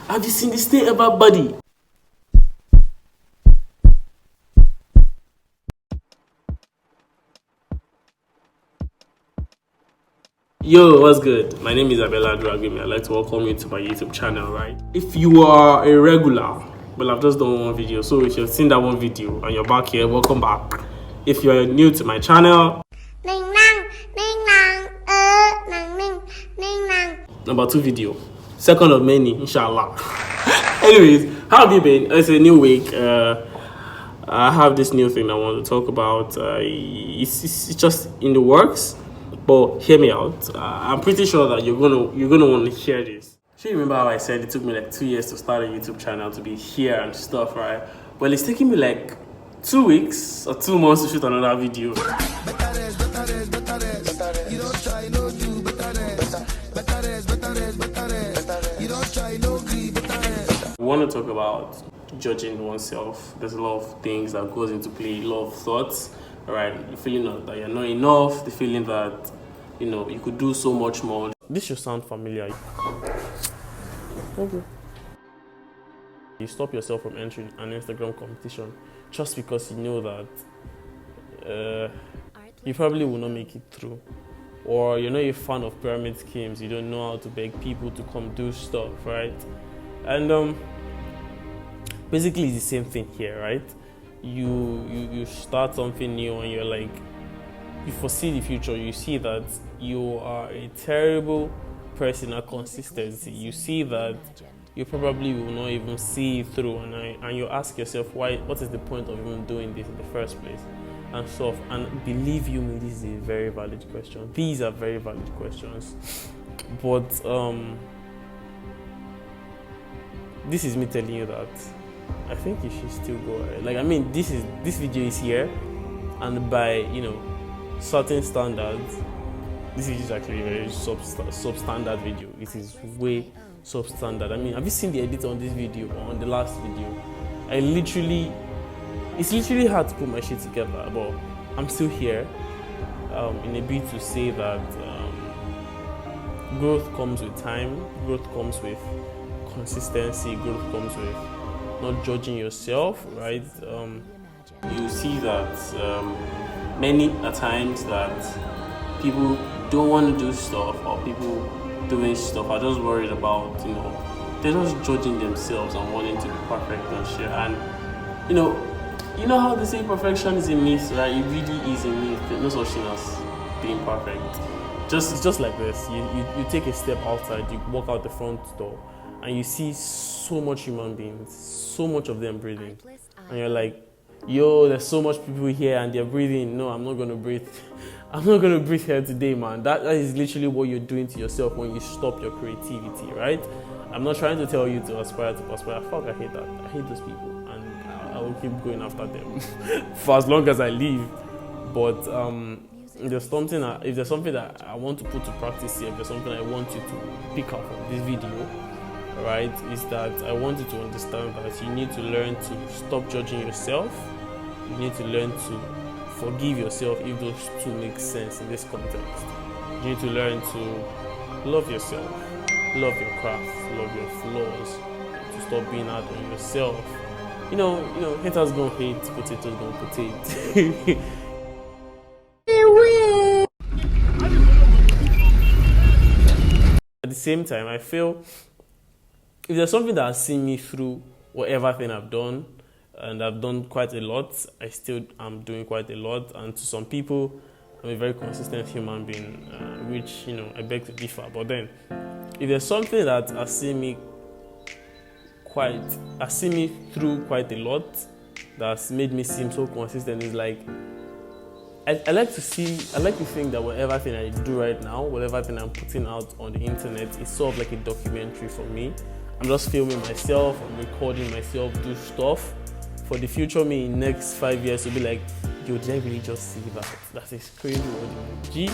Have you seen this Stay Ever body? Yo, what's good? My name is Abella Dragimi. I'd like to welcome you to my YouTube channel, right? If you are a regular, well, I've just done one video, so if you've seen that one video and you're back here, welcome back. If you're new to my channel, number 2 video, second of many, inshallah. Anyways, how have you been? It's a new week. I have this new thing I want to talk about. It's just in the works. But hear me out. I'm pretty sure that you're gonna want to hear this. Do you remember how I said it took me like 2 years to start a YouTube channel, to be here and stuff, right? Well, it's taking me like 2 weeks or 2 months to shoot another video. We want to talk about judging oneself. There's a lot of things that goes into play, a lot of thoughts. Right, the feeling that you're not enough, the feeling that you could do so much more. This should sound familiar. Okay. You stop yourself from entering an Instagram competition just because you know that you probably will not make it through, or you're not a fan of pyramid schemes. You don't know how to beg people to come do stuff, right? And basically it's the same thing here, right? You start something new and you're like, you foresee the future. You see that you are a terrible person at consistency. You see that you probably will not even see it through, and you ask yourself, what is the point of even doing this in the first place, and stuff. And believe you me, this is a very valid question. These are very valid questions, but this is me telling you that I think you should still go ahead. Like, I mean, this video is here, and by certain standards, this is actually a very substandard video. It is way substandard. I mean, have you seen the edit on this video or on the last video? It's literally hard to put my shit together, but I'm still here in a bit to say that growth comes with time, growth comes with consistency, growth comes with not judging yourself, right? You see that many a times that people don't want to do stuff, or people doing stuff are just worried about, they're just judging themselves and wanting to be perfect and shit. And you know how they say perfection is a myth, right? It really is a myth. There's no such thing as being perfect. It's just like this. You take a step outside, you walk out the front door, and you see so much human beings, so much of them breathing, and you're like, yo, there's so much people here and they're breathing. No, I'm not gonna breathe. I'm not gonna breathe here today, man. That is literally what you're doing to yourself when you stop your creativity, right? I'm not trying to tell you to aspire to prosper. Fuck, I hate that. I hate those people, and I will keep going after them for as long as I live. But if there's something that I want to put to practice here, if there's something I want you to pick up from this video, right, is that I want you to understand that you need to learn to stop judging yourself. You need to learn to forgive yourself if those two make sense in this context. You need to learn to love yourself, love your craft, love your flaws, to stop being hard on yourself. Haters gonna hate, potatoes gonna potato. At the same time, I feel if there's something that has seen me through whatever thing I've done, and I've done quite a lot, I still am doing quite a lot, and to some people, I'm a very consistent human being, which, I beg to differ. But then, if there's something that has seen me through quite a lot, that's made me seem so consistent, is like, I like to think that whatever thing I do right now, whatever thing I'm putting out on the internet, is sort of like a documentary for me. I'm just filming myself, I'm recording myself do stuff. For the future me in next 5 years to be like, yo, did I really just see that? That is crazy. G,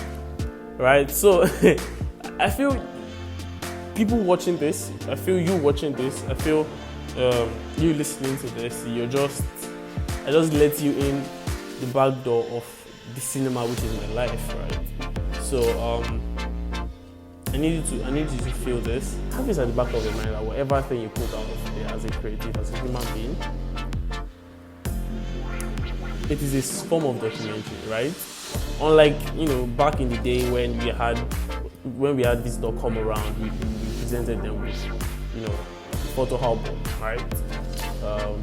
right? So I feel people watching this, I feel you watching this, I feel you listening to this, I just let you in the back door of the cinema, which is my life, right? So I need you to feel this. Have this at the back of your mind that whatever thing you put out there as a creative, as a human being, it is a form of documentary, right? Unlike back in the day when we had this .com around, we presented them with photo album, right?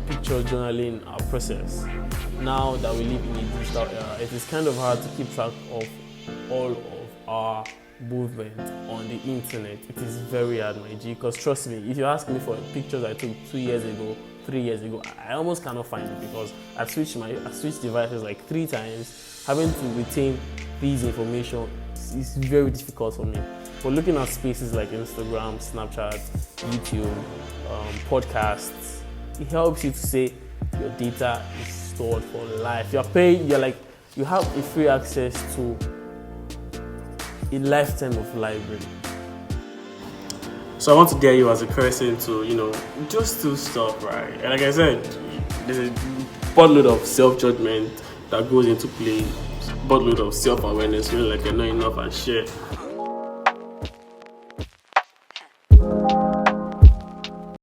Picture journaling our process. Now that we live in a digital era, it is kind of hard to keep track of all of our movement on the internet. It is very hard, my G, because trust me, if you ask me for pictures I took 2 years ago, 3 years ago, I almost cannot find it because I switched devices like 3 times. Having to retain these information is very difficult for me. But looking at spaces like Instagram, Snapchat, YouTube, podcasts, it helps you to say your data is stored for life. You have a free access to a lifetime of library. So I want to dare you as a person to, just do stuff, right? And like I said, there's a boatload of self-judgment that goes into play, boatload of self-awareness, like you're not enough and shit.